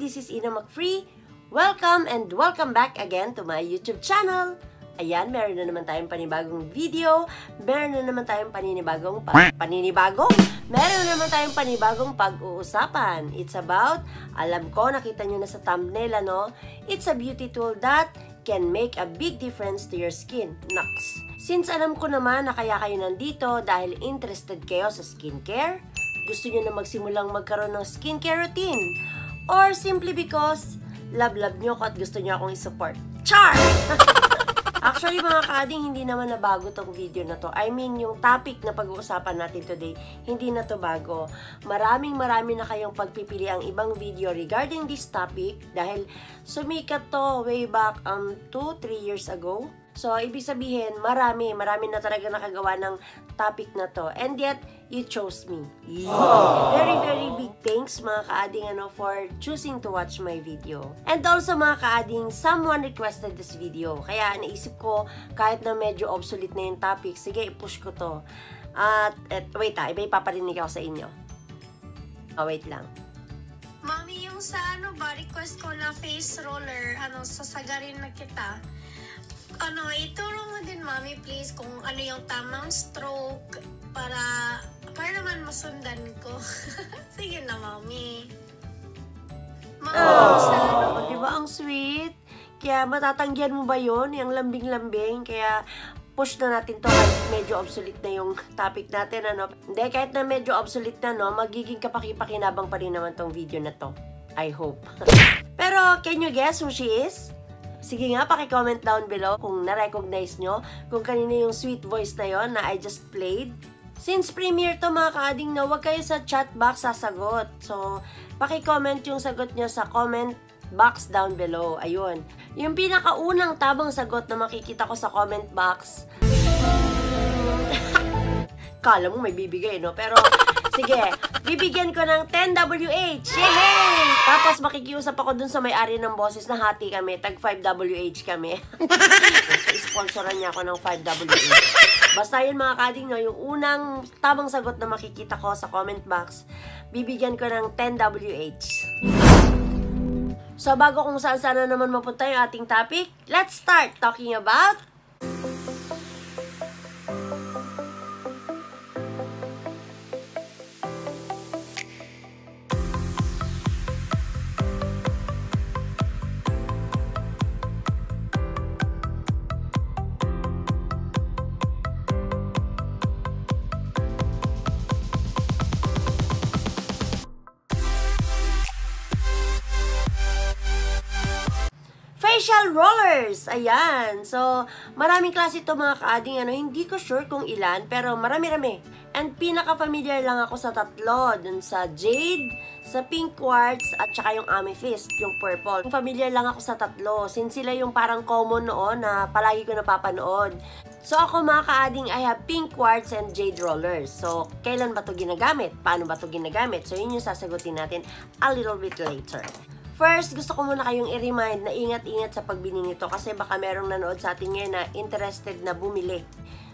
This is Ina McFree. Welcome and welcome back again to my YouTube channel. Ayan, meron na naman tayong panibagong video. Meron na naman tayong panibagong pag-uusapan. It's about, alam ko, nakita nyo na sa thumbnail, ano? It's a beauty tool that can make a big difference to your skin. Naks. Since alam ko naman na kaya kayo nandito dahil interested kayo sa skincare, gusto nyo na magsimulang magkaroon ng skincare routine, or simply because love nyo ko at gusto nyo akong i-support. Char! Actually, mga kaading, hindi naman na bago tong video na to. I mean, yung topic na pag-uusapan natin today, hindi na to bago. Marami na kayong pagpipili ang ibang video regarding this topic dahil sumikat to way back 2-3 years ago. So, ibig sabihin, marami na talaga nakagawa ng topic na to. And yet, you chose me. Yeah. Very big thanks, mga kaading, for choosing to watch my video. And also, mga kaading, someone requested this video. Kaya, naisip ko, kahit na medyo obsolete na yung topic, sige, i-push ko to. Wait iba ipaparinig ako sa inyo. Wait lang. Mami, yung sa request ko na face roller, sasagarin na kita. Ituro mo din, Mami, please, kung ano yung tamang stroke para naman masundan ko. Sige na, Mami. Di ba ang sweet? Kaya matatanggihan mo ba yun? Yung lambing-lambing. Kaya push na natin to kahit medyo obsolete na yung topic natin, Hindi, kahit na medyo obsolete na, magiging kapaki-pakinabang pa rin naman tong video na to. I hope. Pero, can you guess who she is? Sige nga, paki-comment down below kung na-recognize nyo, kung kanina yung sweet voice na yon na I just played. Since premiere to, mga kaading, huwag kayo sa chat box sasagot. So, paki-comment yung sagot nyo sa comment box down below. Ayun. Yung pinakaunang tamang sagot na makikita ko sa comment box, kala mo may bibigay, Pero, sige, bibigyan ko ng 10WH. Yay! Tapos makikiusap ako dun sa may-ari ng boses na hati kami. Tag 5WH kami. So, sponsoran niya ako ng 5WH. Basta yun, mga kading, yung unang tamang sagot na makikita ko sa comment box, bibigyan ko ng 10WH. So, bago kung saan-sana naman mapunta yung ating topic, let's start talking about facial rollers. Ayan. So, maraming klase ito, mga kaading. Hindi ko sure kung ilan, pero marami-rami. And pinaka-familiar lang ako sa tatlo. Dun sa jade, sa pink quartz, at saka yung amethyst, yung purple. Familiar lang ako sa tatlo. Since sila yung parang common noon na palagi ko napapanood. So, ako, mga kaading, I have pink quartz and jade rollers. So, kailan ba ito ginagamit? Paano ba ito ginagamit? So, yun yung sasagutin natin a little bit later. First, gusto ko muna kayong i-remind na ingat-ingat sa pagbili nito kasi baka merong nanood sa atin ngayon na interested na bumili.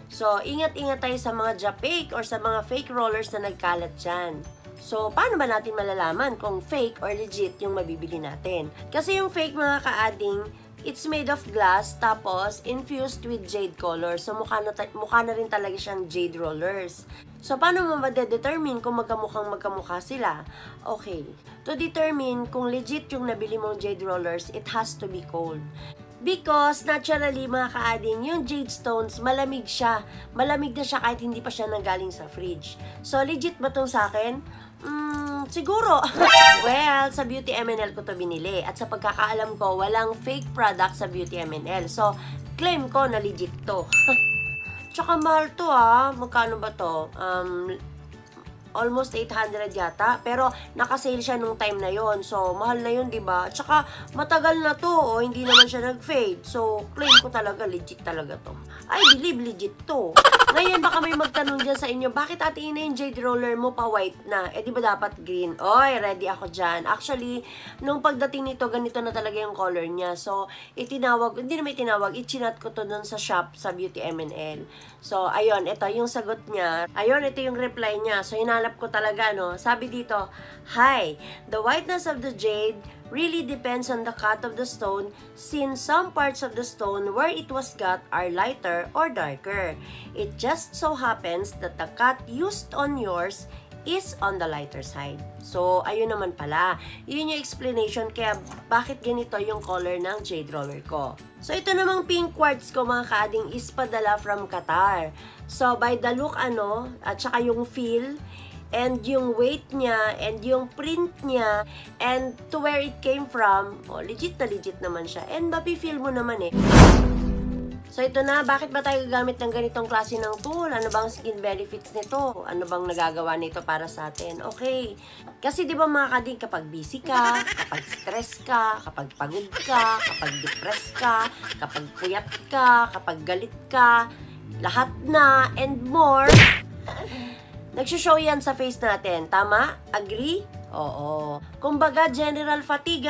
So, ingat-ingat tayo sa mga japake or sa mga fake rollers na nagkalat dyan. So, paano ba natin malalaman kung fake or legit yung mabibili natin? Kasi yung fake, mga kaading, it's made of glass tapos infused with jade color. So, mukha na rin talaga siyang jade rollers. So, paano mo ma-determine kung magkamukha sila? Okay. To determine kung legit yung nabili mong jade rollers, it has to be cold. Because, naturally, mga kaading, yung jade stones, malamig siya. Malamig na siya kahit hindi pa siya nanggaling sa fridge. So, legit ba itong sa akin? Siguro. Well, sa Beauty MNL ko to binili. At sa pagkakaalam ko, walang fake product sa Beauty MNL. So, claim ko na legit to. Tsaka mahal to magkano ba to? Almost 800 yata. Pero, naka-sale siya nung time na yon. So, mahal na yun, diba? Tsaka, matagal na to. Hindi naman siya nag-fade. So, claim ko talaga, legit talaga to. I believe legit to. Ngayon, baka may magtanong dyan sa inyo, bakit ate Ina yung jade roller mo pa white na? Diba dapat green? Oy, ready ako dyan. Actually, nung pagdating nito, ganito na talaga yung color niya. So, hindi na may tinawag, ichinat ko to dun sa shop, sa Beauty MNL. So, ayun, ito yung sagot niya. Ayun, ito yung reply niya. So, hinanap ko talaga, no? Sabi dito, "Hi, the whiteness of the jade really depends on the cut of the stone, since some parts of the stone where it was cut are lighter or darker. It just so happens that the cut used on yours is on the lighter side." So, ayun naman pala. Yun yung explanation kaya bakit ganito yung color ng jade roller ko. So, ito namang pink quartz ko mga kaading is padala from Qatar. So, by the look at saka yung feel, and yung weight niya, and yung print niya, and to where it came from, legit na legit naman siya. And mapi-feel mo naman So, ito na. Bakit ba tayo gagamit ng ganitong klase ng tool? Ano bang skin benefits nito? Ano bang nagagawa nito para sa atin? Okay. Kasi di ba mga kading, kapag busy ka, kapag stress ka, kapag pagod ka, kapag depressed ka, kapag puyat ka, kapag galit ka, lahat na and more, nagsishow yan sa face natin. Tama? Agree? Oo. Kumbaga, general fatigue,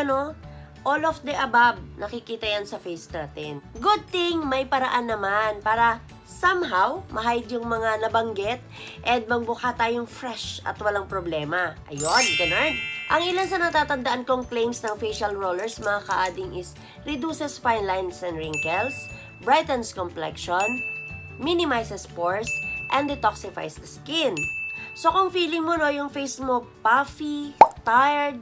all of the above, nakikita yan sa face natin. Good thing, may paraan naman para somehow, ma-hide yung mga nabanggit and magmukha tayong fresh at walang problema. Ayun, ganun. Ang ilan sa natatandaan kong claims ng facial rollers, mga kaading, is reduces fine lines and wrinkles, brightens complexion, minimizes pores, and detoxifies the skin. So, kung feeling mo, yung face mo puffy, tired,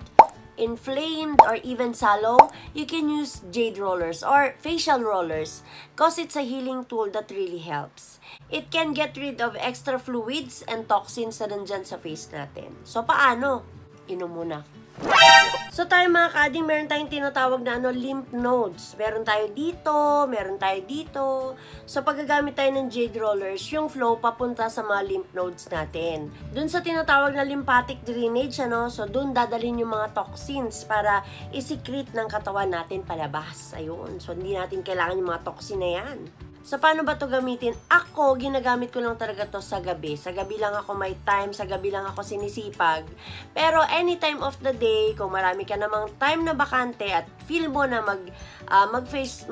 inflamed, or even sallow, you can use jade rollers or facial rollers because it's a healing tool that really helps. It can get rid of extra fluids and toxins na nandyan sa face natin. So, paano? Inom muna. So, tayo mga kading, meron tayong tinatawag na lymph nodes. Meron tayo dito, meron tayo dito. So, pag gagamit tayo ng jade rollers, yung flow papunta sa mga lymph nodes natin. Dun sa tinatawag na lymphatic drainage, so dun dadalhin yung mga toxins para isikret ng katawan natin palabas. Ayun. So, hindi natin kailangan yung mga toxin na yan. So, paano ba ito gamitin? Ako, ginagamit ko lang talaga to sa gabi. Sa gabi lang ako may time, sa gabi lang ako sinisipag. Pero, any time of the day, kung marami ka namang time na bakante at feel mo na mag-face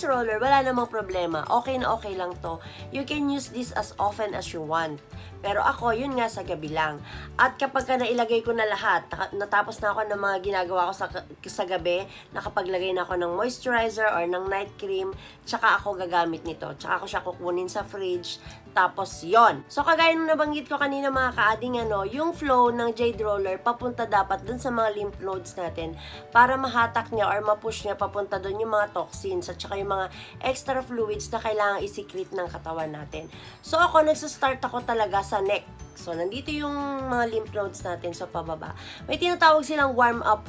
roller, wala namang problema. Okay na okay lang to. You can use this as often as you want. Pero ako, yun nga sa gabi lang. At kapag ka nailagay ko na lahat, natapos na ako ng mga ginagawa ko sa gabi, nakapaglagay na ako ng moisturizer or ng night cream, tsaka ako gagamit nito. Tsaka ako siya kukunin sa fridge, tapos yon. So, kagaya nung nabanggit ko kanina mga kaading, yung flow ng jade roller, papunta dapat dun sa mga lymph nodes natin para mahatak niya or mapush niya papunta dun yung mga toxins at saka yung mga extra fluids na kailangan isikret ng katawan natin. So, ako, nagsastart ako talaga sa neck. So, nandito yung mga lymph nodes natin sa pababa. May tinatawag silang warm up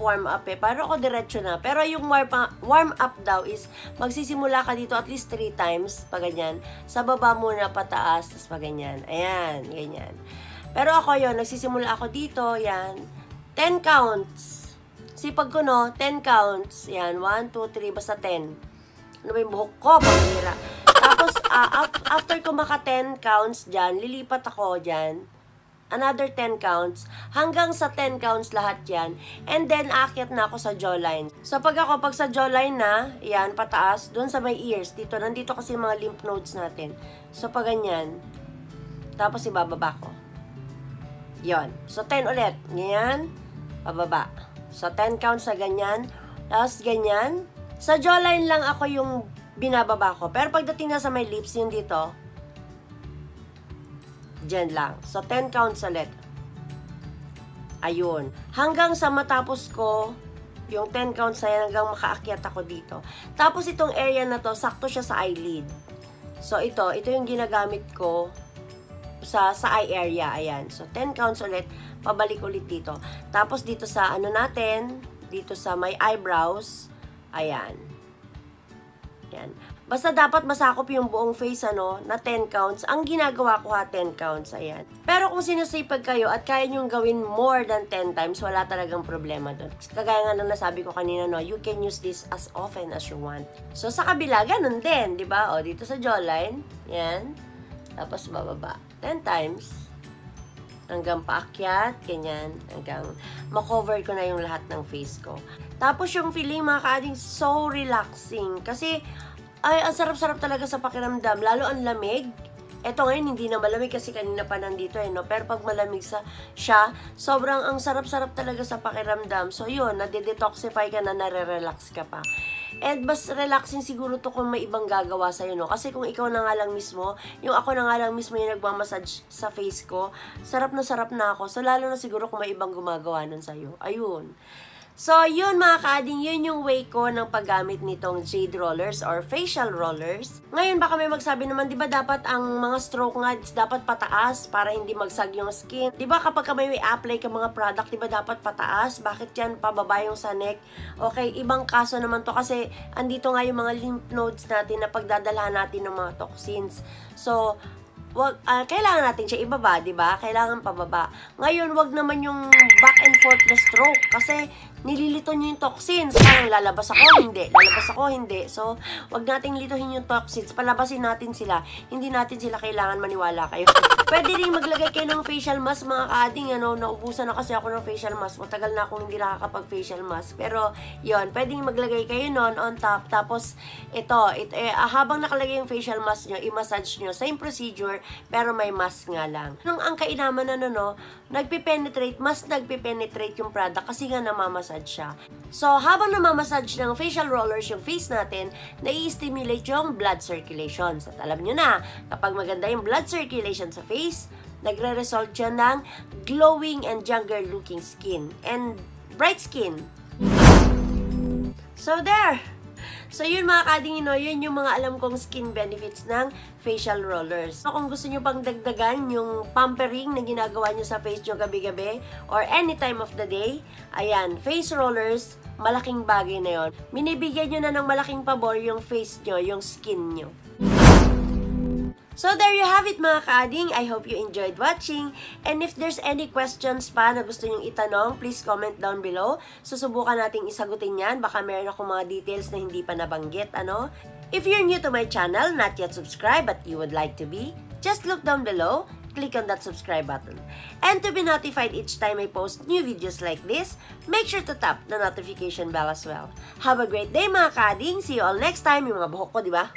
pero ako diretso na. Pero yung warm up daw is magsisimula ka dito at least 3 times, pa ganyan. Sa baba muna pataas, tapos pa ganyan. Ayan, ganyan. Pero ako yun, nagsisimula ako dito, yan. 10 counts. Sipag ko, 10 counts. Yan, 1, 2, 3, basta 10. Ano ba yung buhok ko? Pagkira. Tapos, after ko maka 10 counts dyan, lilipat ako dyan. Another 10 counts. Hanggang sa 10 counts lahat yan. And then, aakyat na ako sa jawline. So, pag sa jawline na, yan, pataas, dun sa may ears, dito, nandito kasi mga lymph nodes natin. So, pag ganyan. Tapos, ibababa ko. Yon. So, 10 ulit. Ganyan. Pababa. So, 10 counts na ganyan. Tapos, ganyan. Sa jawline lang ako yung binababa ko. Pero pagdating na sa may lips, yung dito, dyan lang. So, 10 counts ulit. Ayun. Hanggang sa matapos ko, yung 10 counts na yan, hanggang makaakyat ako dito. Tapos, itong area na to, sakto siya sa eyelid. So, ito yung ginagamit ko sa eye area. Ayan. So, 10 counts ulit. Pabalik ulit dito. Tapos, dito sa natin, dito sa may eyebrows, ayan. Yan. Basta dapat masakop yung buong face, na 10 counts. Ang ginagawa ko 10 counts, ayan. Pero kung sinasipag kayo at kaya nyong gawin more than 10 times, wala talagang problema doon. Kagaya nga nang nasabi ko kanina, you can use this as often as you want. So, sa kabila, ganun din, di ba? O, dito sa jawline, yan. Tapos, bababa. 10 times. Hanggang paakyat, ganyan. Hanggang makover ko na yung lahat ng face ko. Tapos, yung feeling, mga kaading, so relaxing. Kasi, ay, ang sarap-sarap talaga sa pakiramdam. Lalo ang lamig. Eto ngayon, hindi na malamig kasi kanina pa nandito no? Pero pag malamig siya, sobrang ang sarap-sarap talaga sa pakiramdam. So yun, nade-detoxify ka na, nare-relax ka pa. And mas relaxing siguro to kung may ibang gagawa sa'yo, no? Kasi kung ikaw na nga lang mismo, yung ako na nga lang mismo yung nagmamassage sa face ko, sarap na ako. So lalo na siguro kung may ibang gumagawa nun sa'yo. Ayun. So, yun mga kaading, yun yung way ko ng paggamit nitong jade rollers or facial rollers. Ngayon, baka may magsabi naman, di ba dapat ang mga stroke nga, dapat pataas para hindi magsag yung skin? Di ba kapag may apply ka mga product, di ba dapat pataas? Bakit yan pababa yung sa neck? Okay, ibang kaso naman to kasi andito nga yung mga lymph nodes natin na pagdadalhan natin ng mga toxins. So, kailangan natin siya ibaba, di ba? Kailangan pababa. Ngayon, wag naman yung back and forth na stroke kasi nililito nyo yung toxins. Parang lalabas ako, hindi. So, wag nating lituhin yung toxins. Palabasin natin sila. Hindi natin sila kailangan, maniwala kayo. Pwede rin maglagay kayo ng facial mask, mga kaading, naubusan na kasi ako ng facial mask. Matagal na akong hindi nakakapag-facial mask. Pero, yun, pwedeng maglagay kayo nun on top. Tapos, habang nakalagay yung facial mask nyo, i-massage nyo. Same procedure, pero may mask nga lang. Nung ang kainaman nagpipenetrate, mas nagpipenetrate yung product kasi nga namamassage siya. So, habang namamassage ng facial rollers yung face natin, nai-stimulate yung blood circulation. So, alam nyo na, kapag maganda yung blood circulation sa face, nagre-result siya ng glowing and younger looking skin and bright skin. So, there! So, yun mga kading, yun yung mga alam kong skin benefits ng facial rollers. So, kung gusto nyo pang dagdagan yung pampering na ginagawa nyo sa face nyo gabi-gabi or any time of the day, ayan, face rollers, malaking bagay na yun. Minibigyan nyo na ng malaking pabor yung face nyo, yung skin nyo. So, there you have it mga kaading. I hope you enjoyed watching. And if there's any questions pa na gusto nyong itanong, please comment down below. Susubukan nating isagutin yan. Baka meron akong mga details na hindi pa nabanggit, If you're new to my channel, not yet subscribed, but you would like to be, just look down below, click on that subscribe button. And to be notified each time I post new videos like this, make sure to tap the notification bell as well. Have a great day mga kaading. See you all next time. Yung mga buhok ko, di ba?